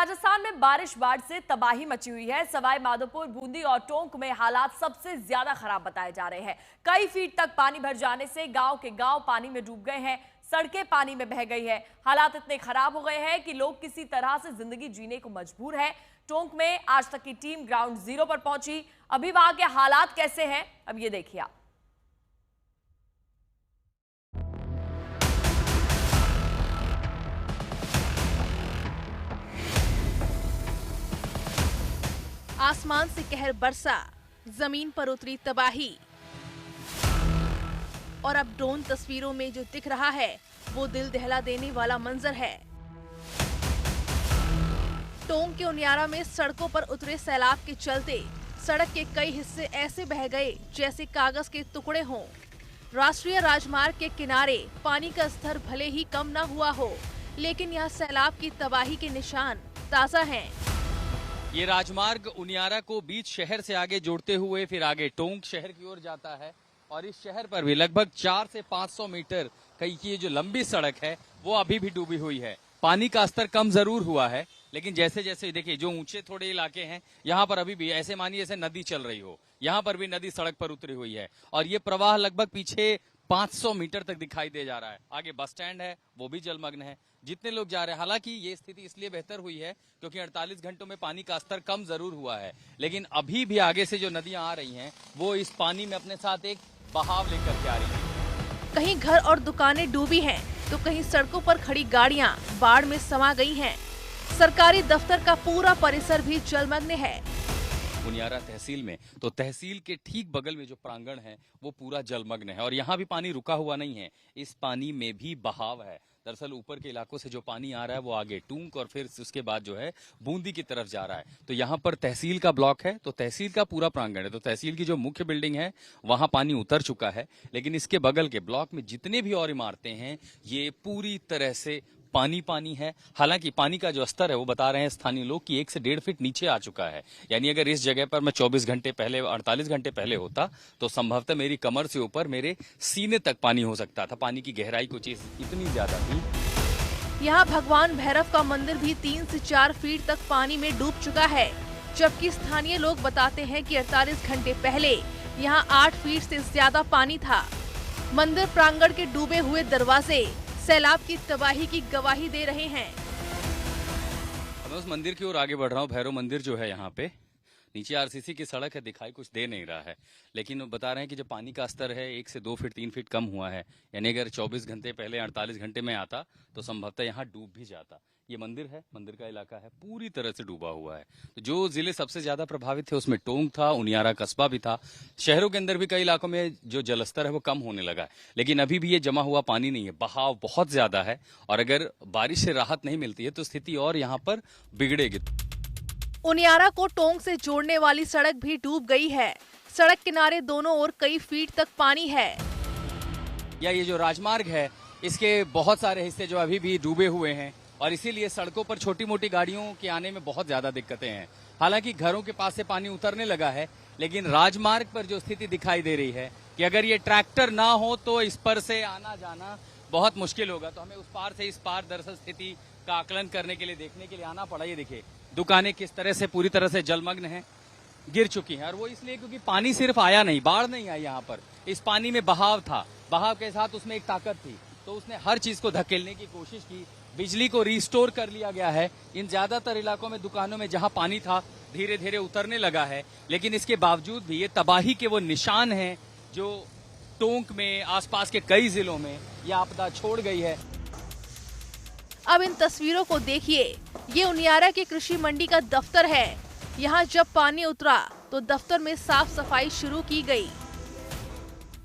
राजस्थान में बारिश बाढ़ से तबाही मची हुई है। सवाई माधोपुर, बूंदी और टोंक में हालात सबसे ज्यादा खराब बताए जा रहे हैं। कई फीट तक पानी भर जाने से गांव के गांव पानी में डूब गए हैं, सड़कें पानी में बह गई है। हालात इतने खराब हो गए हैं कि लोग किसी तरह से जिंदगी जीने को मजबूर है। टोंक में आज तक की टीम ग्राउंड जीरो पर पहुंची। अभी वहां के हालात कैसे हैं, अब ये देखिए आप। आसमान से कहर बरसा, जमीन पर उतरी तबाही। और अब ड्रोन तस्वीरों में जो दिख रहा है वो दिल दहला देने वाला मंजर है। टोंक के उनियारा में सड़कों पर उतरे सैलाब के चलते सड़क के कई हिस्से ऐसे बह गए जैसे कागज के टुकड़े हों। राष्ट्रीय राजमार्ग के किनारे पानी का स्तर भले ही कम न हुआ हो, लेकिन यहाँ सैलाब की तबाही के निशान ताजा हैं। ये राजमार्ग उनियारा को बीच शहर से आगे जोड़ते हुए फिर आगे टोंक शहर की ओर जाता है और इस शहर पर भी लगभग 400 से 500 मीटर कई की जो लंबी सड़क है वो अभी भी डूबी हुई है। पानी का स्तर कम जरूर हुआ है, लेकिन जैसे जैसे देखिए जो ऊंचे थोड़े इलाके हैं यहाँ पर अभी भी ऐसे मानिए ऐसे नदी चल रही हो, यहाँ पर भी नदी सड़क पर उतरी हुई है और ये प्रवाह लगभग पीछे 500 मीटर तक दिखाई दे जा रहा है। आगे बस स्टैंड है वो भी जलमग्न है, जितने लोग जा रहे हैं। हालांकि ये स्थिति इसलिए बेहतर हुई है क्योंकि 48 घंटों में पानी का स्तर कम जरूर हुआ है, लेकिन अभी भी आगे से जो नदियां आ रही हैं वो इस पानी में अपने साथ एक बहाव लेकर के आ रही हैं। कहीं घर और दुकानें डूबी हैं, तो कहीं सड़कों पर खड़ी गाड़ियां बाढ़ में समा गई हैं। सरकारी दफ्तर का पूरा परिसर भी जलमग्न है। उनियारा तहसील में तो तहसील के ठीक बगल में जो प्रांगण है वो पूरा जलमग्न है और यहाँ भी पानी रुका हुआ नहीं है, इस पानी में भी बहाव है। दरअसल ऊपर के इलाकों से जो पानी आ रहा है वो आगे टूंक और फिर उसके बाद जो है बूंदी की तरफ जा रहा है। तो यहाँ पर तहसील का ब्लॉक है, तो तहसील का पूरा प्रांगण है, तो तहसील की जो मुख्य बिल्डिंग है वहां पानी उतर चुका है, लेकिन इसके बगल के ब्लॉक में जितने भी और इमारतें हैं ये पूरी तरह से पानी पानी है। हालांकि पानी का जो स्तर है वो बता रहे हैं स्थानीय लोग कि 1 से 1.5 फीट नीचे आ चुका है। यानी अगर इस जगह पर मैं 24 घंटे पहले 48 घंटे पहले होता तो संभवतः मेरी कमर से ऊपर मेरे सीने तक पानी हो सकता था। पानी की गहराई कुछ इतनी ज्यादा थी। यहाँ भगवान भैरव का मंदिर भी 3 से 4 फीट तक पानी में डूब चुका है, जबकि स्थानीय लोग बताते हैं कि 48 घंटे पहले यहाँ 8 फीट से ज्यादा पानी था। मंदिर प्रांगण के डूबे हुए दरवाजे सैलाब की तबाही की गवाही दे रहे हैं। मैं उस मंदिर की ओर आगे बढ़ रहा हूँ। भैरव मंदिर जो है यहाँ पे नीचे आरसीसी की सड़क है, दिखाई कुछ दे नहीं रहा है, लेकिन वो बता रहे हैं कि जब पानी का स्तर है 1 से 2 फीट 3 फीट कम हुआ है, यानी अगर 24 घंटे पहले 48 घंटे में आता तो संभवतः यहाँ डूब भी जाता। ये मंदिर है, मंदिर का इलाका है, पूरी तरह से डूबा हुआ है। तो जो जिले सबसे ज्यादा प्रभावित थे उसमें टोंक था, उनियारा कस्बा भी था। शहरों के अंदर भी कई इलाकों में जो जलस्तर है वो कम होने लगा है, लेकिन अभी भी ये जमा हुआ पानी नहीं है, बहाव बहुत ज्यादा है और अगर बारिश से राहत नहीं मिलती है तो स्थिति और यहाँ पर बिगड़ेगी। उनियारा को टोंक से जोड़ने वाली सड़क भी डूब गई है। सड़क किनारे दोनों ओर कई फीट तक पानी है। या ये जो राजमार्ग है इसके बहुत सारे हिस्से जो अभी भी डूबे हुए हैं और इसीलिए सड़कों पर छोटी मोटी गाड़ियों के आने में बहुत ज्यादा दिक्कतें हैं। हालांकि घरों के पास से पानी उतरने लगा है, लेकिन राजमार्ग पर जो स्थिति दिखाई दे रही है कि अगर ये ट्रैक्टर ना हो तो इस पर से आना जाना बहुत मुश्किल होगा। तो हमें उस पार से इस पार दरअसल स्थिति का आकलन करने के लिए, देखने के लिए आना पड़ा। ये देखिए दुकानें किस तरह से पूरी तरह से जलमग्न हैं, गिर चुकी हैं, और वो इसलिए क्योंकि पानी सिर्फ आया नहीं, बाढ़ नहीं आई यहाँ पर, इस पानी में बहाव था, बहाव के साथ उसमें एक ताकत थी, तो उसने हर चीज को धकेलने की कोशिश की। बिजली को रिस्टोर कर लिया गया है। इन ज्यादातर इलाकों में दुकानों में जहां पानी था धीरे धीरे उतरने लगा है, लेकिन इसके बावजूद भी ये तबाही के वो निशान हैं जो टोंक में आसपास के कई जिलों में ये आपदा छोड़ गई है। अब इन तस्वीरों को देखिए, ये उनियारा की कृषि मंडी का दफ्तर है। यहाँ जब पानी उतरा तो दफ्तर में साफ सफाई शुरू की गई।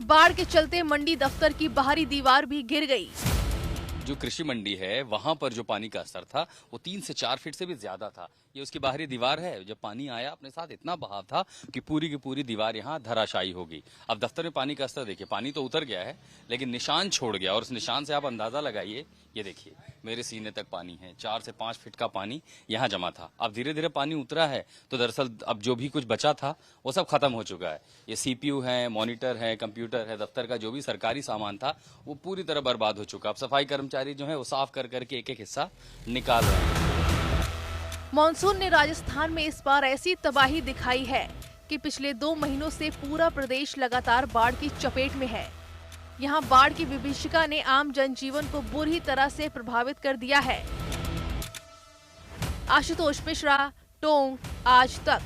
बाढ़ के चलते मंडी दफ्तर की बाहरी दीवार भी गिर गई। जो कृषि मंडी है वहां पर जो पानी का स्तर था वो 3 से 4 फीट से भी ज्यादा था। ये उसकी बाहरी दीवार है, जब पानी आया अपने साथ इतना बहाव था कि पूरी की पूरी दीवार यहाँ धराशायी होगी। अब दफ्तर में पानी का स्तर देखिए, पानी तो उतर गया है लेकिन निशान छोड़ गया और उस निशान से आप अंदाजा लगाइए, ये देखिए मेरे सीने तक पानी है, 4 से 5 फीट का पानी यहाँ जमा था। अब धीरे धीरे पानी उतरा है तो दरअसल अब जो भी कुछ बचा था वो सब खत्म हो चुका है। ये सीपीयू है, मॉनिटर है, कंप्यूटर है, दफ्तर का जो भी सरकारी सामान था वो पूरी तरह बर्बाद हो चुका। अब सफाई कर्मचारी जो है वो साफ कर करके एक एक हिस्सा निकाल रहे हैं। मॉनसून ने राजस्थान में इस बार ऐसी तबाही दिखाई है कि पिछले 2 महीनों से पूरा प्रदेश लगातार बाढ़ की चपेट में है। यहाँ बाढ़ की विभीषिका ने आम जनजीवन को बुरी तरह से प्रभावित कर दिया है। आशुतोष मिश्रा, टोंक, आज तक।